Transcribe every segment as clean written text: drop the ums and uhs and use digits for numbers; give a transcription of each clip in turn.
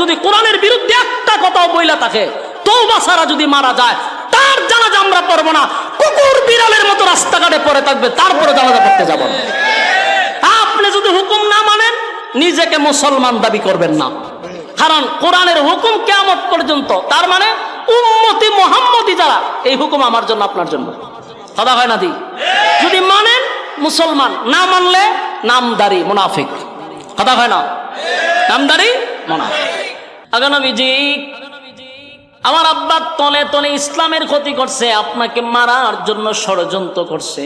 যদি কোরআনের বিরুদ্ধে একটা কথাও বইলা থাকে, তওবা ছাড়া যদি মারা যায়, তার জানাজা আমরা পড়বো না। কুকুর বিড়ালের মতো রাস্তাঘাটে পড়ে থাকবে, তারপরে জানাজা পড়তে যাব না। আপনি যদি হুকুম না মানেন, নিজেকে মুসলমান দাবি করবেন না। কারণ কোরআনের হুকুম কিয়ামত পর্যন্ত, তার মানে উম্মতি মুহাম্মদি যারা, এই হুকুম আমার জন্য আপনার জন্য। কথা হয় না দি? যদি মানেন মুসলমান, না মানলে নামদারি মুনাফিক। কথা হয় না? নামদারি মুনাফিক। আগে নবীজি, আমার আব্বা তলে তলে ইসলামের ক্ষতি করছে, আপনাকে মারার জন্য ষড়যন্ত্র করছে।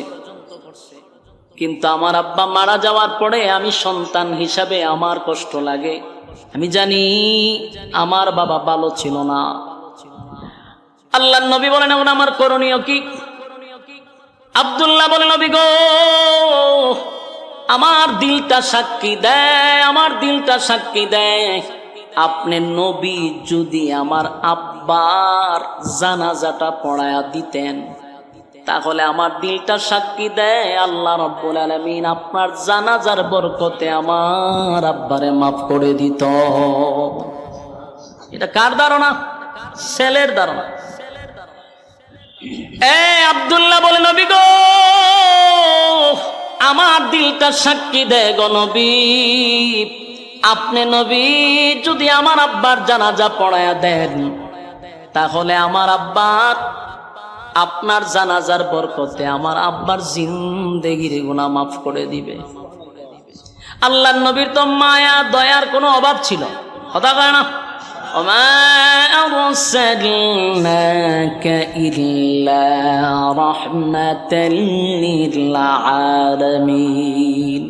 কিন্তু আমার আব্বা মারা যাওয়ার পরে আমি সন্তান হিসাবে আমার কষ্ট লাগে। আমি জানি আমার বাবা ভালো ছিল না। আল্লাহর নবী বলেন, এখন আমার করণীয় কি? আব্দুল্লাহ বলেন, নবী গো, আমার দিলটা সাক্ষী দেয়, আমার দিলটা সাক্ষী দেয়, আপনি নবী যদি আমার আব্বার জানাজাটা পড়ায়া দিতেন, তাহলে আমার দিলটা সাক্ষী দেয় আল্লাহ রাব্বুল আলামিন আপনার জানাজার বরকতে আমার আব্বারে মাফ করে দিত। এটা কার ধারণা? ছেলের ধারণা। আব্দুল্লাহ বলে, নবী গো, আমার দিলটা সাক্ষী দেয় গো নবী, আপনি নবী যদি আমার আব্বার জানাজা পড়ায়া দেন, তাহলে আমার আব্বার আপনার জানাজার বরকতে আমার আব্বার জিন্দেগির গুনাহ মাফ করে দিবে। আল্লাহর নবীর তো মায়া দয়ার কোনো অভাব ছিল। কথা কয় না? ওমা আরসালনাকা ইল্লা রাহমাতাল লিল আলামিন।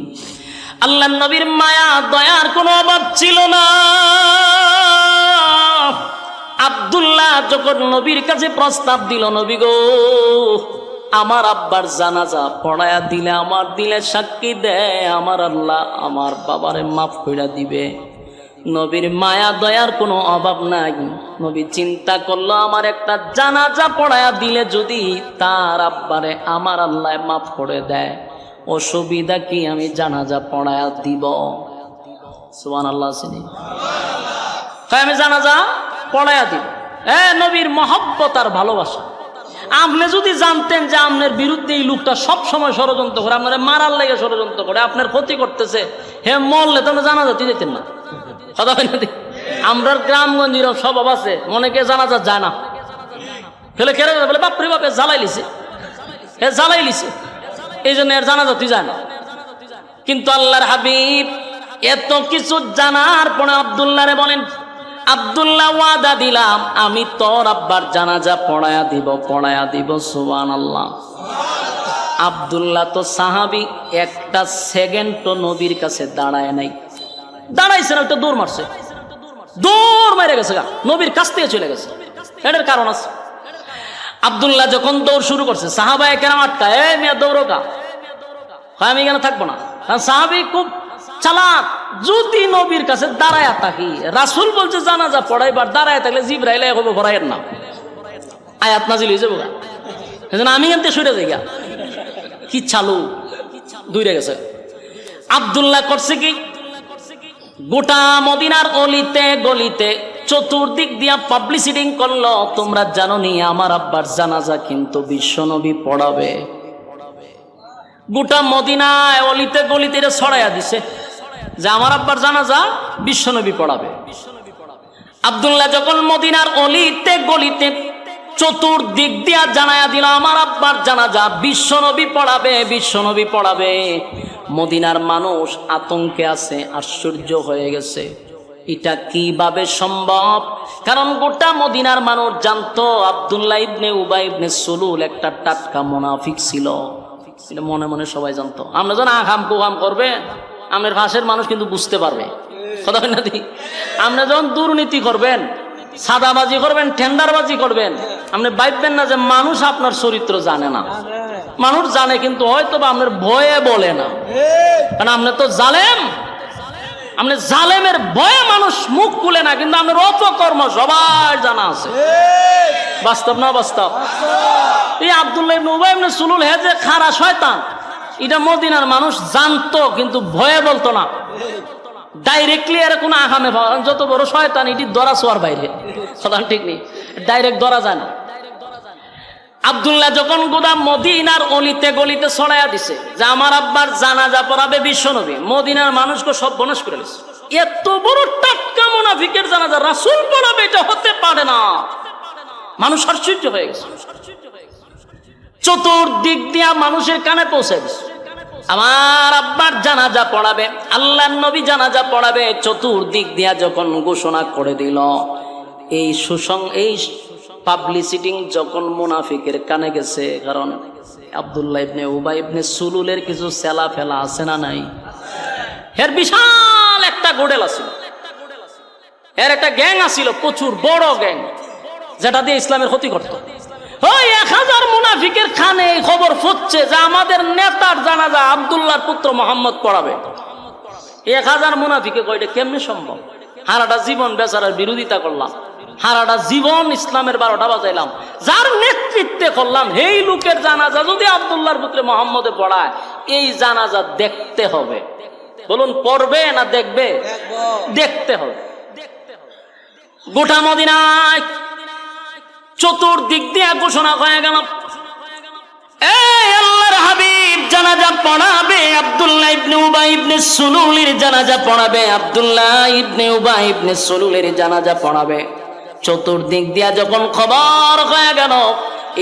আল্লাহর নবীর মায়া দয়ার কোনো অভাব ছিল না। আব্দুল্লাহ যখন নবীর কাছে প্রস্তাব দিল, নবী গো, আমার আব্বার জানাজা পড়ায়া দিলে, আমার দিলে সাক্ষী দেয় আমার আল্লাহ আমার বাবারে মাফ কইরা দিবে। নবীর মায়া দয়ার কোনো অভাব নাই। নবী চিন্তা করলো, আমার একটা জানাজা পড়ায়া দিলে যদি তার আব্বারে আমার আল্লাহ মাফ করে দেয়, অসুবিধা কি আমি জানাজা পড়ায়া দিব? সুবহানাল্লাহ। আমি জানাজা পড়ায়া দিব। নবীর মহব্বত আর ভালোবাসা। আপনি যদি জানতেন যে আপনার বিরুদ্ধে এই লোকটা সব সময় ষড়যন্ত্র করে, আপনার মারার লেগে ষড়যন্ত্র করে, আপনার ক্ষতি করতেছে, হে মরলে তাহলে জানাজাতে যেতেন না। কথা হয় না? আমরা গ্রামগঞ্জের স্বভাব আছে, অনেকে জানাজা যায় না, ফেলে খেলে বলে বাপরে বাপে জ্বালাই লিছে, হে জ্বালাই লিছে, এই জন্য এর জানাজাতে যায় না। কিন্তু আল্লাহর হাবিব এত কিছু জানার পরে আব্দুল্লাহরে বলেন, আব্দুল্লাহ ওয়াদা দিলাম আমি তোর আব্বার জানাজা পড়ায়া দিব। সুবহানাল্লাহ। আব্দুল্লাহ তো সাহাবী, একটা সেকেন্ড তো নবীর কাছে দাঁড়ায় নাই। দাঁড়াইছে না, একটা দৌড় মারছে, দৌড় মেরে গেছে, নবীর কাছ থেকে চলে গেছে। এটার কারণ আছে। আব্দুল্লাহ যখন দৌড় শুরু করছে, সাহাবায়ে কেরাম আটকা, মিয়া দৌড়ো কা, আমি এখানে থাকবো না। কারণ সাহাবী খুব চালাক। যদি নবীর কাছে দাঁড়ায় থাকি, রাসূল বলছে জানাজা পড়াইবার, দাঁড়ায় থাকলে জিবরাইল হবে ভরাইয়ের না, আয়াত নাজিল হয়ে যাবো। সেজন্য আমি এনতে সরে যাই, কি চালু দূরে গেছে। আব্দুল্লাহ করছে কি, গোটা মদিনার অলিতে গলিতে চতুর্দিক দিয়া পাবলিসিটি করলো, তোমরা জানো নি আমার আব্বার জানাজা কিন্তু বিশ্বনবী পড়াবে। গোটা মদিনায় অলিতে গলিতে ছড়াইয়া দিছে যে আমার আব্বার জানাজা বিশ্বনবী পড়াবে। আব্দুল্লাহ যখন মদিনার অলিতে গলিতে চতুর্দিক দিয়া জানায়া দিল আমার আব্বার জানাজা বিশ্বনবী পড়াবে, মদিনার মানুষ আতঙ্কে আছে, আশ্চর্য হয়ে গেছে, এটা কিভাবে সম্ভব? কারণ গোটা মদিনার মানুষ জানতো আব্দুল্লাহ ইবনে উবাই ইবনে সুলুল একটা টাটকা মুনাফিক ছিল। এটা মনে মনে সবাই জানতো। আমরা যখন আখাম কুখাম করবে, আমাদের ভাষের মানুষ কিন্তু বুঝতে পারবে। কথা না দি, আপনি যখন দুর্নীতি করবেন, সাদাবাজি করবেন, টেন্ডারবাজি করবেন, আপনি ভাববেন না যে মানুষ আপনার চরিত্র জানে না। মানুষ জানে, কিন্তু হয়তো বা আপনার ভয়ে বলে না, কারণ আপনি তো জালেম। আপনি জালেমের ভয়ে মানুষ মুখ খুলে না, কিন্তু আপনার অপকর্ম সবার জানা আছে। বাস্তব না বাস্তব? এই আব্দুল্লাহ ইবনে উবাই ইবনে সুলুল হে যে খারা শয়তান, এটা মদিনার মানুষ জানতো, কিন্তু ভয়ে বলতো না। ডাইরেক্টলি এর কোনো আহামে যত বড় শয়তান এটি ধরা ছোঁয়ার বাইরে, কথা ঠিক নেই, ডাইরেক্ট ধরা যায় না। আব্দুল্লাহ যখন গোদা মদিনার অলিতে গলিতে ছড়াইয়া দিছে যে আমার আব্বার জানাজা পড়াবে বিশ্বনবী, মদিনার মানুষকে সব বনস করে দিছে। এত বড় টাটকা মুনাফিকের জানাজা রাসূল পড়াবে, এটা হতে পারে না। মানুষ আশ্চর্য হয়ে গেছে, চতুর্দিক দিয়া মানুষের কানে পৌঁছে দিছে আমার আব্বার জানাজা পড়াবে, আল্লাহর নবী জানাজা পড়াবে। চতুর্দিক দিয়া যখন ঘোষণা করে দিল, এই পাবলিসিটি যখন মুনাফিকের কানে গেছে, কারণ আব্দুল্লাহ ইবনে উবাই ইবনে সুলুলের কিছু সেলা ফেলা আছে না নাই, এর বিশাল একটা গোডেল আছিল, এর একটা গ্যাং আছিল, প্রচুর বড় গ্যাং, যেটা দিয়ে ইসলামের ক্ষতি করত। ওই 1000 মুনাফিকের খানে এই খবর ফুটছে যে আমাদের নেতার জানাজা আব্দুল্লাহর পুত্র মোহাম্মদ পড়াবে। 1000 মুনাফিকে কয়টা কেমনে সম্ভব? সারাটা জীবন বেচারার বিরোধিতা করলাম, সারাটা জীবন ইসলামের 12টা বাজাইলাম, যার নেতৃত্বে করলাম, এই লোকের জানাজা যদি আব্দুল্লাহর পুত্রে মোহাম্মদে পড়ায়, এই জানাজা দেখতে হবে। বলুন পড়বে না দেখবে? দেখতে হবে। গোটা মদিনায় চতুর্দিক দিয়ে ঘোষণা হয়ে গেল, এই আল্লাহর হাবিব জানাজা পড়াবে, আব্দুল্লাহ ইবনে উবাই ইবনে সুলুলের জানাজা পড়াবে, আব্দুল্লাহ ইবনে উবাই ইবনে সুলুলের জানাজা পড়াবে। চতুর্দিক দিয়া যখন খবর হয়ে গেল,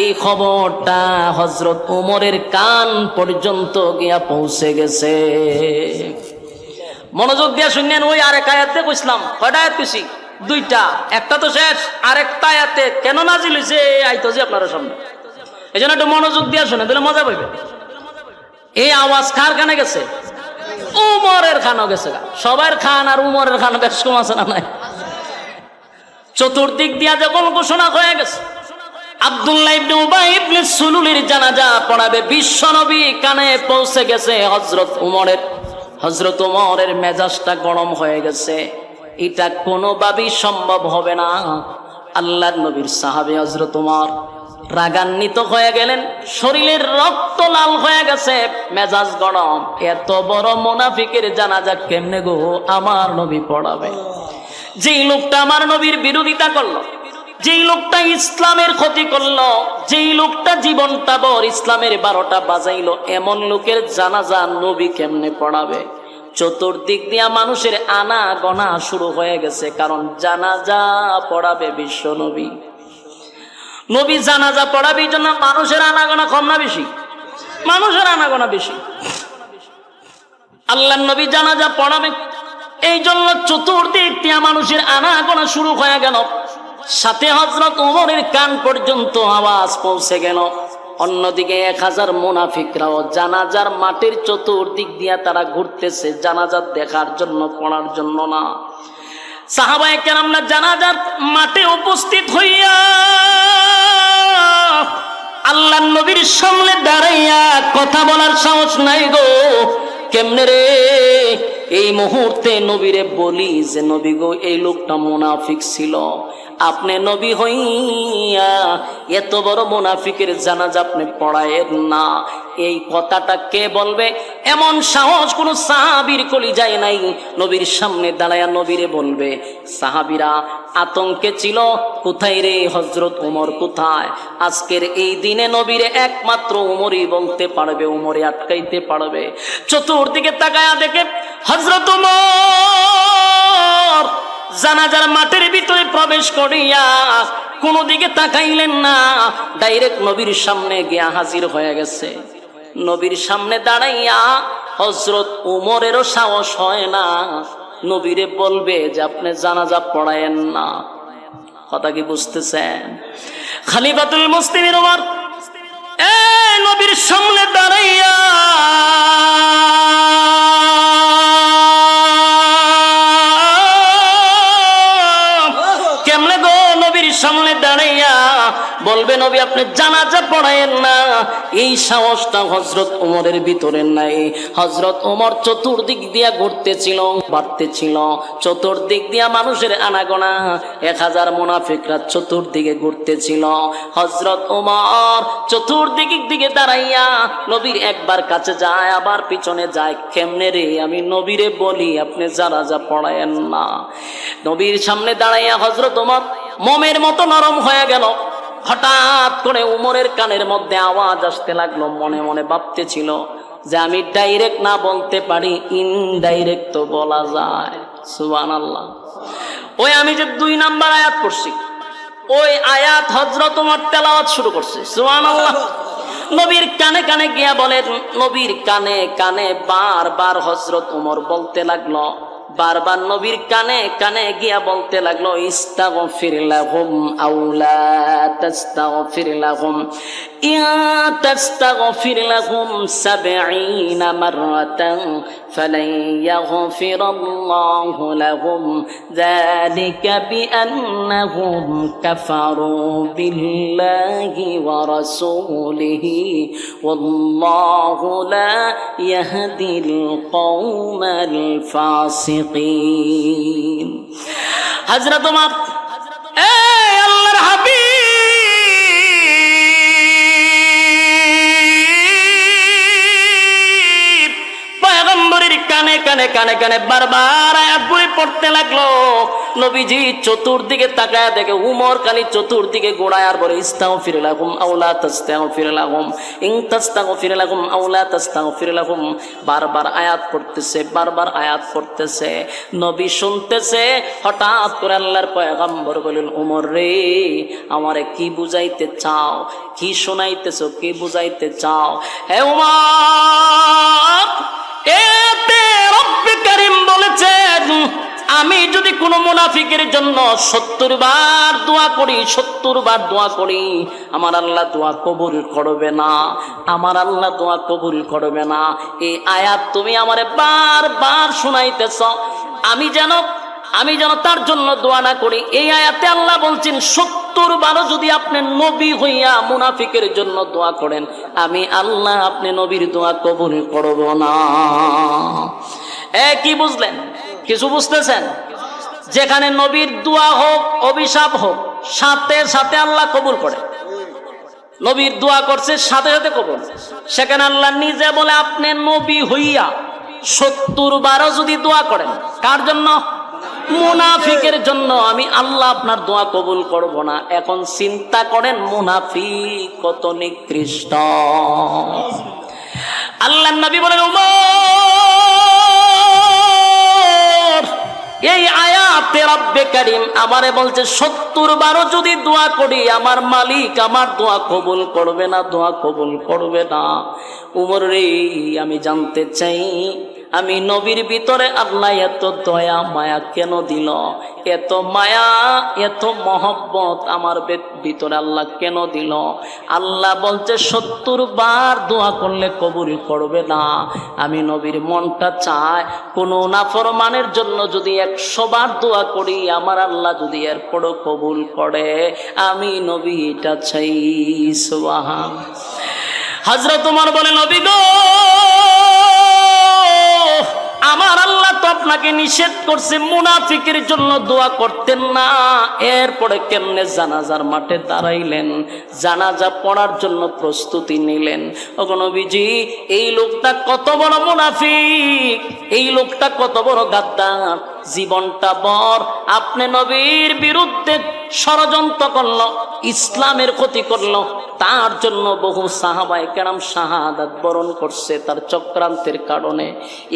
এই খবরটা হযরত ওমরের কান পর্যন্ত গিয়া পৌঁছে গেছে। মনোযোগ দিয়া শুনেন, ওই আরেক আয়াতে কইছিলাম, কয়টা আয়াত কইছি? 2টা, একটা তো শেষ, আরেকটা আয়াতে কেন নাজিল হইছে আইতাছি আপনার সামনে, এই জন্য একটু মনোযোগ দিয়া শুনে দিলে মজা পাইবে। এই আওয়াজ কার কানে গেছে? উমরের কানও গেছে। সবার খান আর উমরের খান বেশ কম আছে না নাই? চতুর্দিক দিয়া যখন ঘোষণা হয়ে গেছে আব্দুল্লাহ ইবনে উবাই ইবনে সুলুলের জানাজা পড়াবে, বিশ্বনবী কানে পৌঁছে গেছে। হযরত ওমরের মেজাজটা গরম হয়ে গেছে, এটা কোনোভাবেই সম্ভব হবে না। আল্লাহর নবীর সাহাবী হযরত ওমর রাগান্বিত হয়ে গেলেন, শরীরের রক্ত লাল হয়ে গেছে, মেজাজ গরম। এত বড় মুনাফিকের জানাজা কেমনে গো আমার নবী পড়াবে? যেই লোকটা আমার নবীর বিরোধিতা করলো, যেই লোকটা ইসলামের ক্ষতি করলো, যেই লোকটা জীবনটা ভর ইসলামের 12টা বাজাইলো, এমন লোকের জানাজা নবী কেমনে পড়াবে? চতুর্দিক দিয়া মানুষের আনা গনা শুরু হয়ে গেছে, কারণ জানাজা পড়াবে বিশ্ব নবী। নবী জানাজা পড়াবে, এই জন্য মানুষের আনাগোনা কম না বেশি? মানুষের আনাগোনা বেশি। আল্লাহর নবী জানাজা পড়াবে, এই জন্য চতুর্দিক দিয়া মানুষের আনাগোনা শুরু হয়ে গেল। সাথে হযরত ওমরের কান পর্যন্ত আওয়াজ পৌঁছে গেল। অন্যদিকে 1000 মুনাফিকরাও জানাজার মাঠের চতুর্দিক দিয়া তারা ঘুরতেছে, জানাজা দেখার জন্য, পড়ার জন্য না। সাহাবায়ে কেরামরা জানাজার মাঠে উপস্থিত হইয়া আল্লাহর নবীর সামনে দাঁড়াইয়া কথা বলার সাহস নাই গো। কেমনে রে এই মুহূর্তে নবীরে বলি যে নবী গো, এই লোকটা মুনাফিক ছিল, আপনি নবী হইয়া এত বড় মুনাফিকের জানাজা আপনি পড়ায়েন না, এই কথাটা কে বলবে? এমন সাহস কোন সাহাবীর কলিজায় নাই নবীর সামনে দাঁড়ায়া নবীরে বলবে। সাহাবীরা আতঙ্কে ছিল, কোথায় রে হযরত ওমর কোথায়? আজকের এই দিনে নবীরে একমাত্র ওমরই বলতে পারবে, ওমরে আটকাইতে পারবে। চতুর্দিকে তাকায়া দেখে হযরত ওমর জানাজার মাঠের ভিতরে প্রবেশ করিয়া কোনো দিকে তাকাইলেন না, ডাইরেক্ট নবীর সামনে গিয়া হাজির হয়ে গেছে। নবীর সামনে দাঁড়াইয়া হযরত ওমরেরও সাহস হয় না নবীরে বলবে যে আপনি জানাজা পড়ায়েন না। কথা কি বুঝতেছেন? খলিফাতুল মুসলিমিন ওমর নবীর সামনে দাঁড়াইয়া কেমনে গো নবীর সামনে দাঁড়াইয়া বল বলবে নবী আপনি জানাজা পড়ায়েন না, এই সাহসটা হযরত ওমরের ভিতরে নাই। হযরত ওমর চতুর্দিক দিয়া ঘুরতেছিল, বাড়তেছিল, চতুর্দিক দিয়া মানুষের আনাগোনা, 1000 মুনাফিকরা চতুর্দিকে ঘুরতেছিল। হযরত ওমর চতুর্দিক দিকে দাঁড়াইয়া নবীর একবার কাছে যায়, আবার পিছনে যায়। কেমনে রে, আমি নবীরে বলি আপনি জানাজা পড়ায়েন না। নবীর সামনে দাঁড়াইয়া হযরত ওমর মোমের মতো নরম হয়ে গেল। হঠাৎ করে উমরের কানের মধ্যে আওয়াজ আসতে লাগলো, মনে মনে ভাবতেছিল যে আমি ডাইরেক্ট না বলতে পারি, ইনডাইরেক্ট তো বলা যায়। সুবহানাল্লাহ। ওই আমি যে 2 নাম্বার আয়াত পড়ছি, ওই আয়াত হযরত ওমর তেলাওয়াত শুরু করছে। সুবহানাল্লাহ। নবীর কানে কানে গিয়া বলেন, নবীর কানে কানে বারবার হযরত ওমর বলতে লাগলো, বারবার নবীর কানে কানে গিয়া বলতে লাগলো, ইস্তাগফির লাহুম আও লা তাস্তাগফির লাহুম, ইন তাস্তাগফির লাহুম 70 মাররাতান ফালান ইয়াগফিরাল্লাহু লাহুম যালিকা বিআন্নাহুম কাফারু বিল্লাহি ওয়া রাসূলিহি ওয়াল্লাহু লা ইয়াহদিল কওমাল ফাসিকিন। হযরত ওমর আল্লাহর হাবিব পয়গম্বরের কানে কানে কানে কানে বারবার আয়াতগুলি পড়তে লাগলো। নবীজি চতুর্দিকে তাকায় দেখে উমর খালি চতুর্দিকে গোড়ায় আর বলে, ইস্তাগফির লাহুম আও লা তাস্তাগফির লাহুম, ইন তাস্তাগফির লাহুম আও লা তাস্তাগফির লাহুম। বারবার আয়াত পড়তেছে, বারবার আয়াত পড়তেছে, নবী শুনতেছে। হঠাৎ করে আল্লাহর পয়গম্বর বলেন, উমর রে, আমারে কি বুঝাইতে চাও, কি শোনাইতেছো, কি বুঝাইতে চাও? হে উমর, এতে রব্বে কারীম বলেছেন, আমি যদি কোনো মুনাফিকের জন্য 70 বার দোয়া করি, 70 বার দোয়া করি, আমার আল্লাহ দোয়া কবুল করবে না, আমার আল্লাহ দোয়া কবুল করবে না। এই আয়াত তুমি আমারে বারবার শোনাইতেছ, আমি যেন তার জন্য দোয়া না করি। এই আয়াতে আল্লাহ বলছেন 70 বারও যদি আপনি নবী হইয়া মুনাফিকের জন্য দোয়া করেন, আমি আল্লাহ আপনি নবীর দোয়া কবুল করব না। কি বুঝলেন? কিছু বুঝতেছেন? যেখানে নবীর দোয়া হোক, অভিশাপ হোক, সাথে সাথে আল্লাহ কবুল করে। নবীর দোয়া করছে, সাথে সাথে কবুল। সেখানে আল্লাহ নিজে বলে, আপনি নবী হইয়া 70 বারও যদি দোয়া করেন, কার জন্য? মুনাফিকের জন্য, আমি আল্লাহ আপনার দোয়া কবুল করব না। এখন চিন্তা করেন মুনাফিক কত নিকৃষ্ট। আল্লাহর নবী বলেন, উমর, এই আয়াতে রব্বে কারীম আমারে বলছে 70 বারও যদি দোয়া করি, আমার মালিক আমার দোয়া কবুল করবে না, দোয়া কবুল করবে না। উমর রে, আমি জানতে চাই, আমি নবীর ভিতরে আল্লাহ এত দয়া মায়া কেন দিল? এত মায়া, এত মহব্বত আমার ভিতরে আল্লাহ কেন দিল? আল্লাহ বলছে 70 বার দোয়া করলে কবুল করবে না। আমি নবীর মনটা চায়, কোনো নাফরমানের জন্য যদি 100 বার দোয়া করি, আমার আল্লাহ যদি এরপরও কবুল করে, আমি নবী এটা চাই। সুবহান। হযরত ওমর বলে, নবী গো, আমার আল্লাহ তো আপনাকে নিষেধ করছে মুনাফিকের জন্য দোয়া করতেন না, এরপরে কেমনে জানাজার মাঠে দাঁড়াইলেন, জানাজা পড়ার জন্য প্রস্তুতি নিলেন? ওগো নবীজি, এই লোকটা কত বড় মুনাফিক, এই লোকটা কত বড় গাদ্দার, জীবনটা বর আপনি নবীর বিরুদ্ধে ষড়যন্ত্র করলো, ইসলামের ক্ষতি করলো, তার জন্য বহু সাহাবায়ে কেরাম শাহাদাত বরণ করছে তার চক্রান্তের কারণে।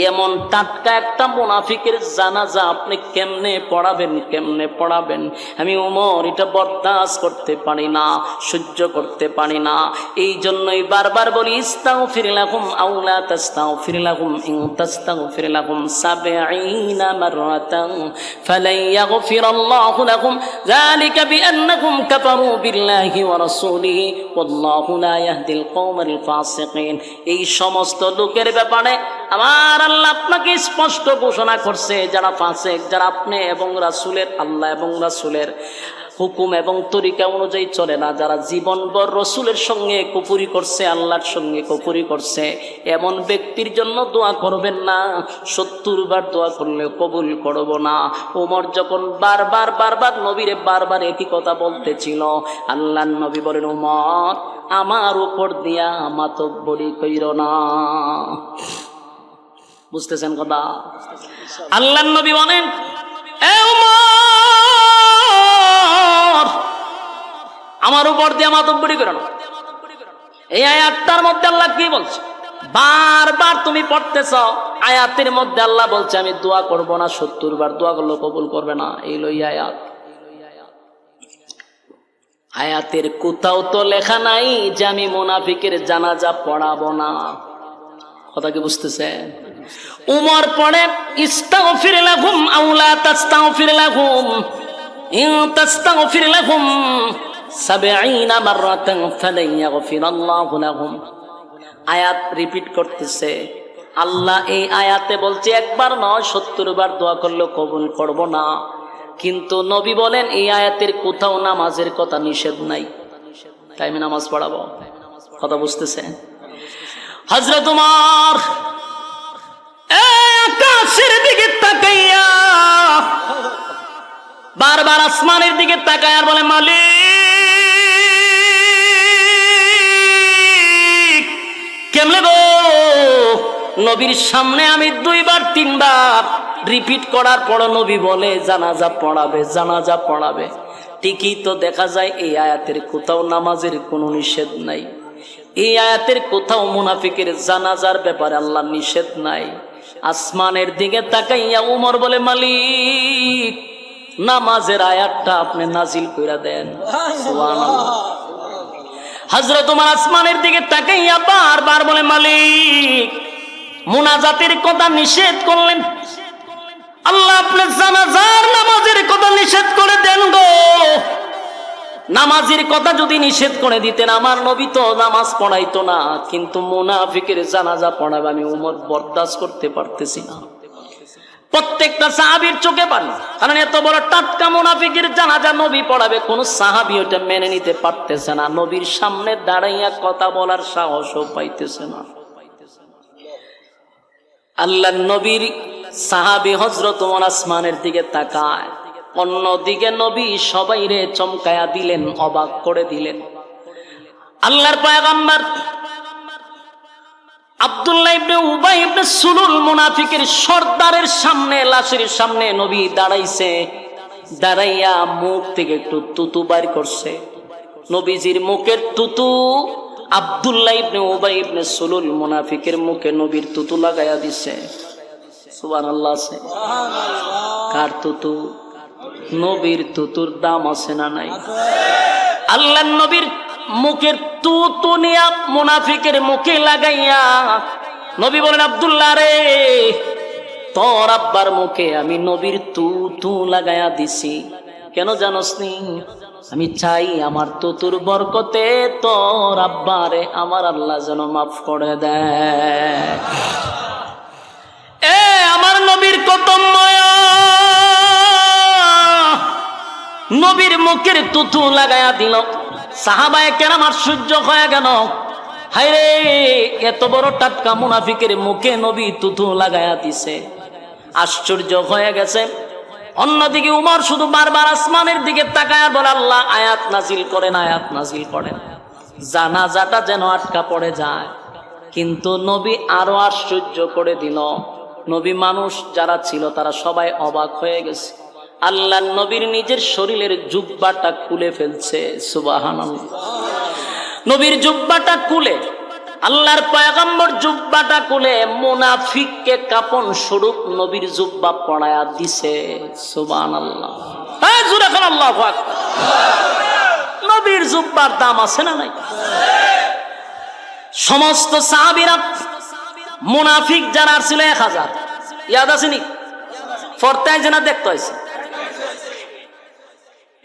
এমন টাটকা একটা মুনাফিকের জানাজা আপনি কেমনে পড়াবেন, কেমনে পড়াবেন? আমি ওমর এটা বরদাস্ত করতে পারি না, সহ্য করতে পারি না। এই জন্যই বারবার বলি, ইস্তাগফির লাহুম আও লা তাস্তাগফির লাহুম, ইন তাস্তাগফির লাহুম 70 মাররাতান ফালান ইয়াগফিরাল্লাহু লাহুম যালিকা বিআন্নাহুম কাফারু বিল্লাহি ওয়া রাসূলিহি ওয়াল্লাহু লা ইয়াহদিল কওমাল ফাসিকিন। এই সমস্ত লোকের ব্যাপারে আমার আল্লাহ আপনাকে স্পষ্ট ঘোষণা করছে, যারা ফাসিক, যারা আপনি এবং রাসূলের, আল্লাহ এবং রাসূলের হুকুম এবং তরিকা অনুযায়ী চলে না, যারা জীবনভর রসুলের সঙ্গে কুফরি করছে, আল্লাহর সঙ্গে কুফরি করছে, এমন ব্যক্তির জন্য দোয়া করবেন না। 70 বার দোয়া করলে কবুল করব না। ওমর যখন বারবার নবীরে বারবার একই কথা বলতেছিল, আল্লাহর নবী বলেন, ওমর আমার উপর দিয়া মাতব্বরি কইরো না। বুঝতেছেন কথা? আল্লাহর নবী বলেন, এ ওমর আমার উপর দিয়ে মাতব্বরি করো না। এই আয়াতটার মধ্যে আল্লাহ কি বলছে? বারবার তুমি পড়তেছ, আয়াতের মধ্যে আল্লাহ বলছে আমি দোয়া করব না, 70 বার দোয়া করলে কবুল করবে না। এই লই আয়াত। আয়াতের কোথাও তো লেখা নাই যে আমি মুনাফিকের জানাজা পড়াবো না। কথা কি বুঝতেছেন? উমর পড়ে, ইস্তাগফির লাহুম আও লা তাস্তাগফির লাহুম ইন তাস্তাগফির লাহুম 70 মাররাতান ফালান ইয়াগফিরাল্লাহু লাহুম। আয়াত রিপিট করতেছে। আল্লাহ এই আয়াতে বলছে একবার নয় 70 বার দোয়া করলে কবুল করব না। কিন্তু নবী বলেন এই আয়াতের কোথাও নামাজের কথা নিষেধ নাই, তাই আমি নামাজ পড়াবো। কথা বুঝতেছেন? হযরত উমর আকাশের দিকে তাকাইয়া বারবার আসমানের দিকে তাকায় আর বলে, মালিক কেমনে গো? নবীর সামনে আমি 2 বার 3 বার রিপিট করার পর নবী বলে জানাজা পড়াবে, জানাজা পড়াবে। ঠিকই তো দেখা যায় এই আয়াতের কোথাও নামাজের কোনো নিষেধ নাই। এই আয়াতের কোথাও মুনাফিকের জানাজার ব্যাপারে আল্লাহ নিষেধ নাই। আসমানের দিকে তাকাইয়া উমর বলে, মালিক নামাজের আয়াতটা আপনি নাজিল কইরা দেন। সুবহানাল্লাহ। হযরত ওমর আসমানের দিকে তাকাইয়া বারবার বলে, মালিক মুনাজাতের কথা নিষেধ করলেন, আল্লাহ আপনার জানাজার নামাজের কথা নিষেধ করে দেন গো। নামাজের কথা যদি নিষেধ করে দিতেন আমার নবী তো নামাজ পড়াইতো না, কিন্তু মুনাফিকের জানাজা পড়াবে আমি উমর বরদাস্ত করতে পারতেছি না। প্রত্যেকটা সাহাবীর চোখে পানি, কারণ এত বড় টাটকা মুনাফিকের জানাজা নবী পড়াবে, কোন সাহাবী ওটা মেনে নিতে পারতেছে না। নবীর সামনে দাঁড়াইয়া কথা বলার সাহসও পাইতেছে না। আল্লাহর নবীর সাহাবী হযরত ওমর আসমানের দিকে তাকায়, অন্যদিকে নবী সবাইরে চমকায়া দিলেন, অবাক করে দিলেন। আল্লাহর পয়গম্বর আব্দুল্লাহ ইবনে উবাই ইবনে সুলুল মুনাফিকের সর্দারের সামনে, লাশের সামনে নবী দাঁড়াইছে। দাঁড়াইয়া মুখ থেকে একটু তুতু বাইর করছে। নবীজির মুখের তুতু আব্দুল্লাহ ইবনে উবাই ইবনে সুলুল মুনাফিকের মুখে নবীর তুতু লাগাইয়া দিছে। সুবহানাল্লাহ। কার তুতু? নবীর তুতুর দাম আছে না নাই? আল্লাহর নবীর মুখের তুতু নিয়া মুনাফিকের মুখে লাগাইয়া নবী বলেন, আব্দুল্লাহ রে তোর আব্বার মুখে আমি নবীর তুতু লাগাইয়া দিছি। কেন জানোস নি? আমি চাই আমার তুতুর বরকতে তোর আব্বারে আমার আল্লাহ যেন মাফ করে দেয়। এ আমার নবীর কত মায়া, নবীর মুখের তুতু লাগাইয়া দিল। সাহাবায়ে কেরাম আশ্চর্য হয়ে গেল, হায়রে এত বড় টাটকা মুনাফিকের মুখে নবী তুতু লাগাইয়া দিছে। আশ্চর্য হয়ে গেছে। অন্যদিকে উমর শুধু বারবার আসমানের দিকে তাকায় বলে, আল্লাহ আয়াত নাজিল করেন, আয়াত নাজিল করেন, জানাজাটা যেন আটকা পড়ে যায়। কিন্তু নবী আরো আশ্চর্য করে দিল। নবী মানুষ যারা ছিল তারা সবাই অবাক হয়ে গেছে। আল্লাহ নবীর নিজের শরীরের জুব্বাটা খুলে ফেলছে। সুবহানাল্লাহ। নবীর জুব্বাটা খুলে, আল্লাহর পয়গম্বর জুব্বাটা খুলে মুনাফিককে কাপন স্বরূপ নবীর জুব্বা পড়ায়া দিছে। সুবহানাল্লাহ। জোরে বলেন আল্লাহু আকবার। নবীর জুব্বার দাম আছে না নাই? সমস্ত সাহাবীরা মুনাফিক যারা ছিল 1000, ইয়াদ আছে নি? ফরতায় জানা দেখতে হইছে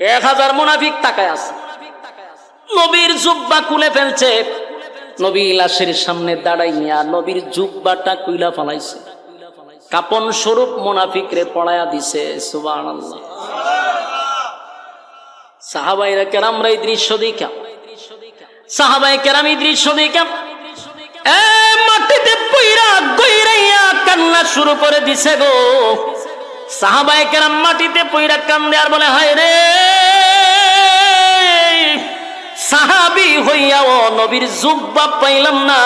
1000 মুনাফিক তাকায় আছে। নবীর জুব্বা খুলে ফেলছে। নবী লাশের সামনে দাঁড়াইয়া নবীর জুব্বাটা কুইলা ফালাইছে, কাপন স্বরূপ মুনাফিকরে পড়ায়া দিছে। সুবহানাল্লাহ। সাহাবায়ে কেরামরা এই দৃশ্য দেখা, সাহাবায়ে কেরাম এই দৃশ্য দেখা মাটিতে পইরা গইরাইয়া কান্না শুরু করে দিছে গো। সাহাবায়ে কেরাম মাটিতে পইরা কান্দে আর বলে, হায় রে, সাহাবী হইয়াও নবীর জুব্বা পাইলাম না,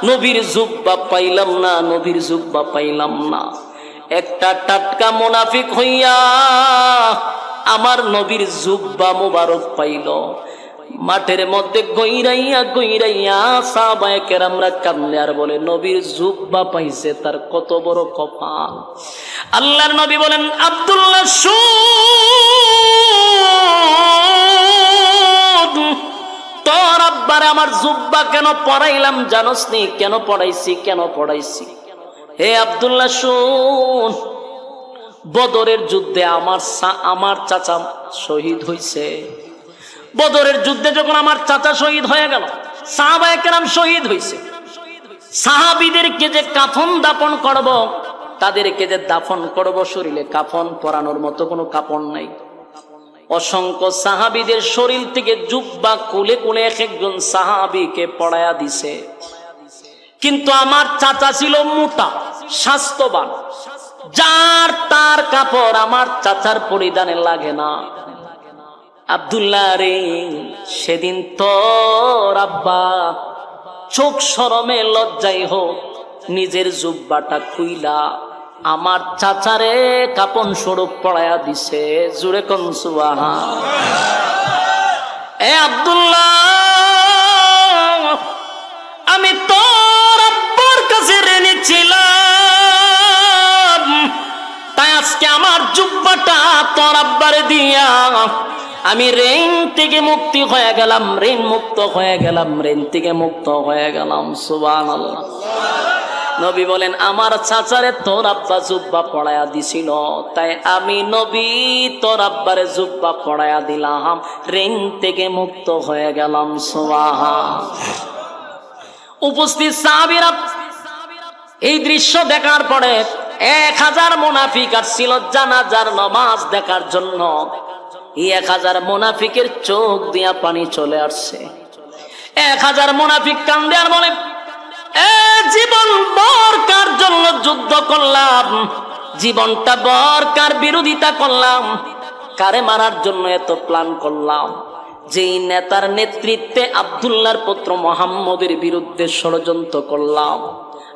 নবীর জুব্বা পাইলাম না, নবীর জুব্বা পাইলাম না। একটা টাটকা মুনাফিক হইয়া আমার নবীর জুব্বা মুবারক পাইল। মাঠের মধ্যে গইরাইয়া গইরাইয়া সাহাবায়ে কেরামরা কান্দে আর বলে, নবীর জুব্বা পাইছে, তার কত বড় কপাল। আল্লাহর নবী বলেন, আব্দুল্লাহ শুন, তোর আব্বারে আমার জুব্বা কেন পরাইলাম জানোস নি? কেন পড়াইছি, কেন পড়াইছি? হে আব্দুল্লাহ শুন, বদরের যুদ্ধে আমার চাচা শহীদ হইছে। বদরের যুদ্ধে যখন আমার চাচা শহীদ হয়ে গেল, সাহাবায়ে কেরাম শহীদ হইছে, সাহাবীদেরকে যে কাফন দাফন করব, তাদেরকে যে দাফন করব, শরীরে কাফন পরানোর মতো কোনো কাপড় নাই। অসংখ্য সাহাবীদের শরীর থেকে জুব্বা কুলে কুলে এক একজন সাহাবীকে পড়ায়া দিছে। কিন্তু আমার চাচা ছিল মোটা, স্বাস্থ্যবান, যার তার কাপড় আমার চাচার পরিধানে লাগে না। আব্দুল্লাহ রে, সেদিন তোর আব্বা চোখ শরমে লজ্জায় হোক নিজের জুব্বাটা খুইলা আমার চাচারে কাপন স্বরূপ পড়ায়া দিছে। জুড়ে কোন সুবহানাল্লাহ। এ আব্দুল্লাহ, আমি তোর আব্বার কাছে ঋণী ছিলাম, তাই আজকে আমার জুব্বাটা তোর আব্বারে দিয়া আমি ঋণ থেকে মুক্তি হয়ে গেলাম, ঋণ মুক্ত হয়ে গেলাম, ঋণ থেকে মুক্ত হয়ে গেলাম। সুবহানাল্লাহ। নবী বলেন, আমার চাচারে তোর আব্বা জুব্বা পড়ায়া দিছিল, তাই আমি নবী তোর আব্বারে জুব্বা পড়ায়া দিলাম, ঋণ থেকে মুক্ত হয়ে গেলাম। সুবহানাল্লাহ। উপস্থিত সাহাবীরা এই দৃশ্য দেখার পরে 1000 মুনাফিক আসছিল জানাজার নামাজ দেখার জন্য। এই 1000 মুনাফিকের চোখ দিয়া পানি চলে আসছে। 1000 মুনাফিক কান্দে আর বলে, জীবন বরকার জন্য যুদ্ধ করলাম, জীবনটা বরকার বিরোধিতা করলাম, কারে মারার জন্য এত প্ল্যান করলাম, যেই নেতার নেতৃত্বে আব্দুল্লাহর পুত্র মুহাম্মদের বিরুদ্ধে ষড়যন্ত্র করলাম,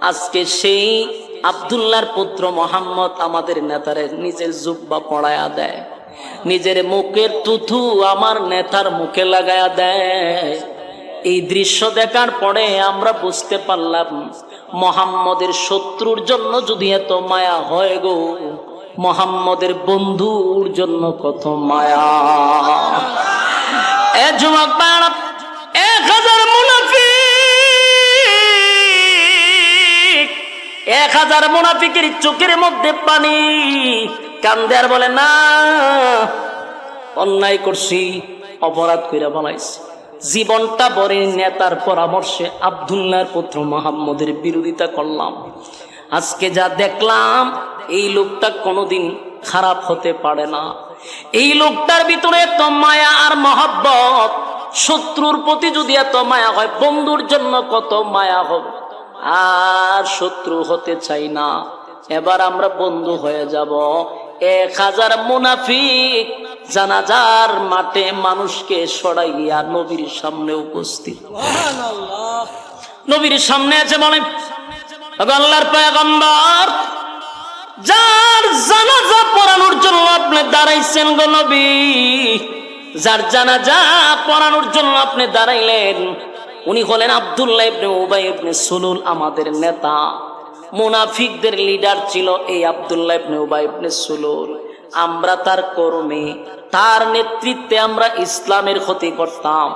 আজকে সেই আব্দুল্লাহর পুত্র মুহাম্মদ আমাদের নেতারে নিজের জুব্বা পড়ায়া দেয়, নিজের মুখের তুথু আমার নেতার মুখে লাগায়া দেয়। এই দৃশ্য দেখার পরে আমরা বুঝতে পারলাম, মুহাম্মদের শত্রুর জন্য যদি এত মায়া হয় গো, মুহাম্মদের বন্ধুর জন্য কত মায়া। এ যুবক ভাইরা, 1000 মুনাফিক, 1000 মুনাফিকের চোখের মধ্যে পানি, কান্দে আর বলে, না, অন্যায় করছি, অপরাধ কইরা বানাইছি, জীবনটা বরে নেতার পরামর্শে আব্দুল্লাহর পুত্র মুহাম্মদের বিরোধিতা করলাম। আজকে যা দেখলাম, এই লোকটা কোনোদিন খারাপ হতে পারে না। এই লোকটার ভিতরে এত মায়া আর মহব্বত, শত্রুর প্রতি যদি এত মায়া হয়, বন্ধুর জন্য কত মায়া হবে। আর শত্রু হতে চাই না, এবার আমরা বন্ধু হয়ে যাব। 1000 মুনাফিক জানাজার মাঠে মানুষকে সরাইয়া নবীর সামনে উপস্থিত। সুবহানাল্লাহ। নবীর সামনে আছে, বলে, আল্লাহর পয়গম্বর, যার জানাজা পড়ানোর জন্য আপনি দাঁড়াইছেন গো নবী, যার জানাজা পড়ানোর জন্য আপনি দাঁড়াইলেন, উনি হলেন আব্দুল্লাহ ইবনে উবাই ইবনে সুলুল, আমাদের নেতা। মুনাফিকদের লিডার ছিল এই আব্দুল্লাহ ইবনে উবাই ইবনে সুলুল। আমরা তার কর্মী, তার নেতৃত্বে আমরা ইসলামের ক্ষতি করতাম,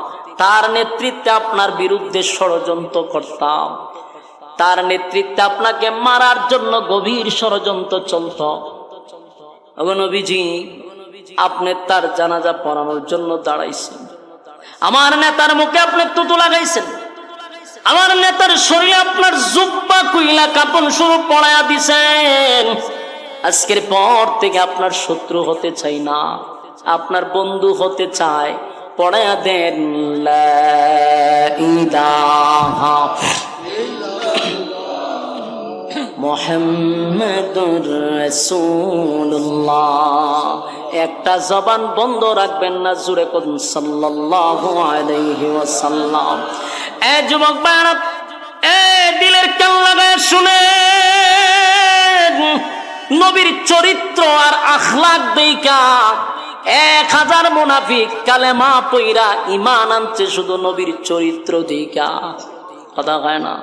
তার নেতৃত্বে আপনার বিরুদ্ধে ষড়যন্ত্র করতাম, তার নেতৃত্বে আপনাকে মারার জন্য গভীর ষড়যন্ত্র চলত। ওগো নবীজি, আপনি তার জানাজা পড়ানোর জন্য দাঁড়াইছেন, আমার নেতার মুখে আপনি তুতু লাগাইছেন, আমার নেতার শরীরে আপনার জুব্বা কুইলা কাপড় শুরু পড়ায়া দিছেন। আজকের পর থেকে আপনার শত্রু হতে চাই না, আপনার বন্ধু হতে চায়। পড়ায়া দেন লা ইলাহা মুহাম্মাদুর রাসূলুল্লাহ। একটা জবান বন্ধ রাখবেন না, জোরে কোন সাল্লাল্লাহু আলাইহি ওয়াসাল্লাম। এ যুবক ভাইরা, এ দিলের কান লাগায় শুনেন, নবীর চরিত্র আর আখলাক দেইখা 1000 মুনাফিক কালেমা পইরা ঈমান আনছে শুধু নবীর চরিত্র দেইখা। কথা হয় না?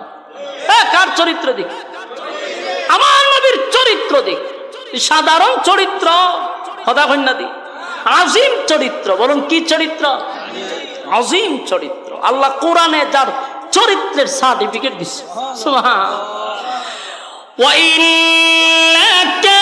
কার চরিত্র দেখ? আমার নবীর চরিত্র দেখ। সাধারণ চরিত্র, কথা হয় না দি, আজিম চরিত্র। বলুন কি চরিত্র? আজিম চরিত্র। আল্লাহ কোরআনে যার চরিত্রের সার্টিফিকেট দিচ্ছে। সুবহান। ওয়া ইন্নাকা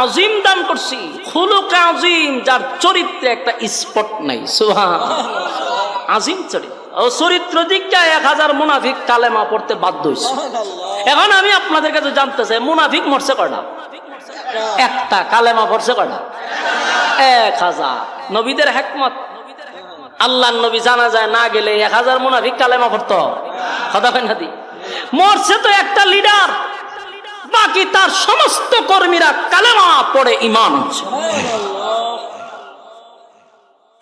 আজিম দান করছি, খুলুকে আজিম, যার চরিত্রে একটা স্পট নাই। সুবহানাল্লাহ। আজিম চরিত্র ও চরিত্র দিকটা 1000 মুনাফিক কালেমা পড়তে বাধ্য হয়েছে। এখন আমি আপনাদের কাছে জানতে চাই, মুনাফিক মরছে কয়টা? একটা। কালেমা পড়ছে কয়টা? 1000। নবীদের হিকমত, আল্লাহর নবী জানা যায় না গেলে 1000 মুনাফিক কালেমা পড়তো। কথা কয় না দি? মরছে তো একটা লিডার, বাকি তার সমস্ত কর্মীরা কালেমা পড়ে ঈমান আনছে।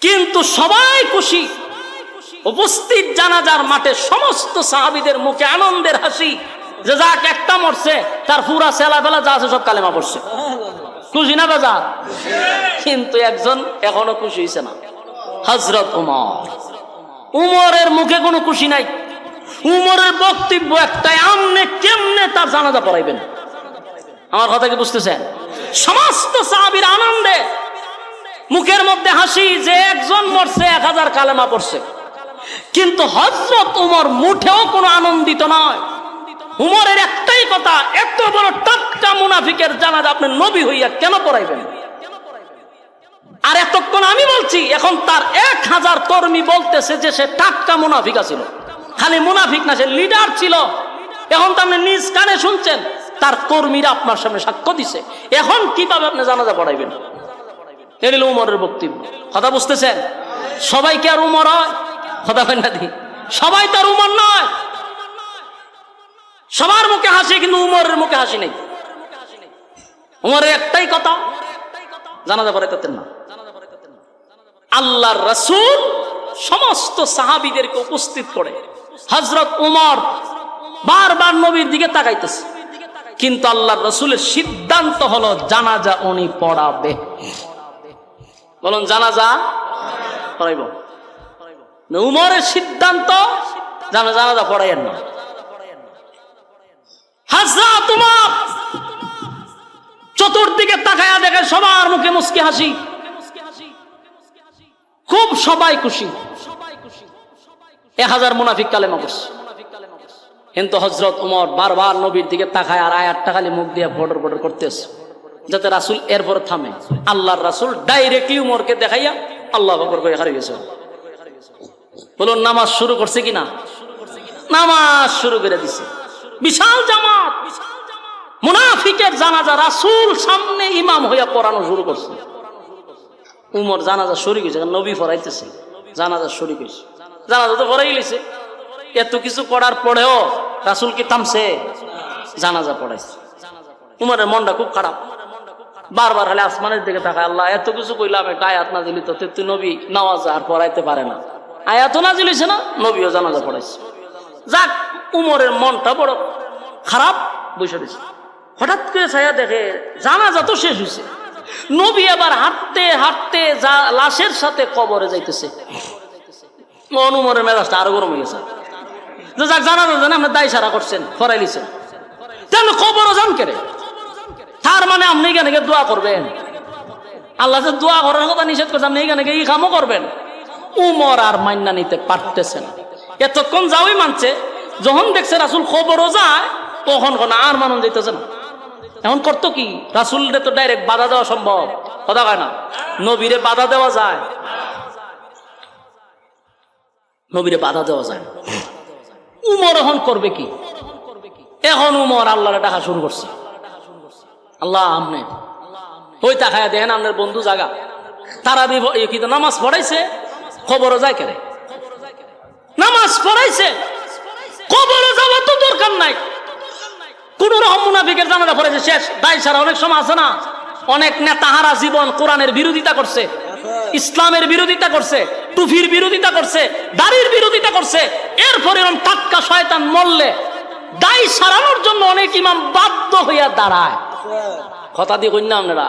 কিন্তু সবাই খুশি। উপস্থিত জানাজার মাঠে সমস্ত সাহাবীদের মুখে আনন্দের হাসি, যে যাক একটা মরছে, তার পুরা ছেলাপেলা যা আছে সব কালেমা পড়ছে। খুশি না বাজার? কিন্তু একজন এখনো খুশি হয়েছে না, হযরত ওমর। উমরের মুখে কোনো খুশি নাই। উমরের বক্তব্য একটাই, আমনে কেমনে তার জানাজা পড়াইবেন। আমার কথা কি বুঝতেছেন? সমস্ত সাহাবীর আনন্দে, মুখের মধ্যে হাসি, যে একজন মরছে 1000 কালেমা পড়ছে। কিন্তু হযরত উমর মুঠেও কোনো আনন্দিত নয়। উমরের একটাই কথা, এত বড় টাটকা মুনাফিকের জানাজা আপনি নবী হইয়া কেন পড়াইবেন? আর এতক্ষণ আমি বলছি, এখন তার 1000 কর্মী বলতেছে যে সে টাটকা মুনাফিক ছিল। খালি মুনাফিক না, সে লিডার ছিল। এখন তো আপনি নিজ কানে শুনছেন, তার কর্মীরা আপনার সামনে সাক্ষ্য দিছে। এখন কিভাবে আপনি জানাজা পড়াইবেন? এটা হলো উমরের বক্তব্য। কথা বুঝতেছেন? সবাই কি আর উমর হয়? কথা বলেন না দি? সবাই তার উমর নয়। সবার মুখে হাসি, কিন্তু উমরের মুখে হাসি নেই। উমরের একটাই কথা, জানাজা পড়াইতেন না। আল্লাহর রাসূল সমস্ত সাহাবীদেরকে উপস্থিত করে, হযরত উমর বারবার নবীর দিকে তাকাইতেছে, কিন্তু আল্লাহর রাসূলের সিদ্ধান্ত হলো জানাজা উনি পড়াবে। বলুন জানাজা পড়াইব। উমরের সিদ্ধান্ত জানাজা পড়াইয়েন না। হযরত উমর চতুর্দিকে তাকায়া দেখে সবার মুখে মুস্কি হাসি, খুব সবাই খুশি। 1000 মুনাফিক কালেমা পড়ছে। কিন্তু হযরত উমর বারবার নবীর দিকে তাকায় আর আয়াতটা খালি মুখ দিয়ে বড়র বড়র করতেছে, যাতে রাসূল এরপর থামে। আল্লাহর রাসূল ডাইরেক্টলি উমরকে দেখাইয়া আল্লাহু আকবার কইয়া হারিয়ে গেছে। বলুন নামাজ শুরু করছে কিনা? নামাজ শুরু করে দিছে। বিশাল জামাত, মুনাফিকের জানাজা রাসূল সামনে ইমাম হইয়া পড়ানো শুরু করছে। উমর জানাজা শরীক হয়েছে, নবী পড়াইতেছে, জানাজা শরীক হয়েছে। জানাজা তো পড়াই লিছে। এত কিছু করার পরেও রাসূল কি থামছে? জানাজা পড়াইছে। উমরের মনটা খুব খারাপ, বারবার খালি আসমানের দিকে তাকায়, আল্লাহ এত কিছু কইলাম, একটা আয়াত নাযিল হইতো, তুই নবী নামাজ আর পড়াইতে পারে না। আয়াতও নাযিল হইছে না, নবীও জানাজা পড়াইছে। যাক, উমরের মনটা বড় খারাপ বসে রয়েছে। হঠাৎ করে ছায়া দেখে জানাজা তো শেষ হয়েছে, নবী আবার হাঁটতে হাঁটতে লাশের সাথে কবরে যাইতেছে। উমরের মেজাজটা আরো গরম হয়ে গেছে। যাক, জানাজা জানা আপনি দায় সারা করছেন, ফরাই লিছেন, তাহলে কবরও যান কেড়ে। তার মানে আপনি এখানে দোয়া করবেন? আল্লাহ যে দোয়া করার কথা নিষেধ করছে, আপনি এখানে এই কামও করবেন? উমর আর মান্না নিতে পারতেছেন। এতক্ষণ যাওই মানছে, যখন দেখছে রাসূল খবরও যায় তখন কোন আর মানুষ দিতেছে না। এখন করতো কি, রাসূলরে তো ডাইরেক্ট বাধা দেওয়া সম্ভব, কথা কয় না, নবীরে বাধা দেওয়া যায়, নবীরে বাধা দেওয়া যায়। উমর এখন করবে কি? এখন উমর আল্লাহরে ডাকা শুরু করছে, আল্লাহ আমনে ওই তাকায়া দেখেন আপনার বন্ধু জাগা, তারা কি নামাজ পড়াইছে, খবরও যায় কেন? নামাজ পড়াইছে, খবরও যাওয়া তো দরকার নাই। কোন রকম মুনাফিকের জানাজা পড়েছে, শেষ। দায় ছাড়া অনেক সময় আছে না, অনেক নেতাহারা জীবন কোরআনের বিরোধিতা করছে, ইসলামের বিরোধিতা করছে, টুফির বিরোধিতা করছে, দাড়ির বিরোধিতা করছে, এরপরে এরকম টাটকা শয়তান মরলে দায় সারানোর জন্য অনেক ইমাম বাধ্য হইয়া দাঁড়ায়। কথা দিয়ে কই না আপনারা?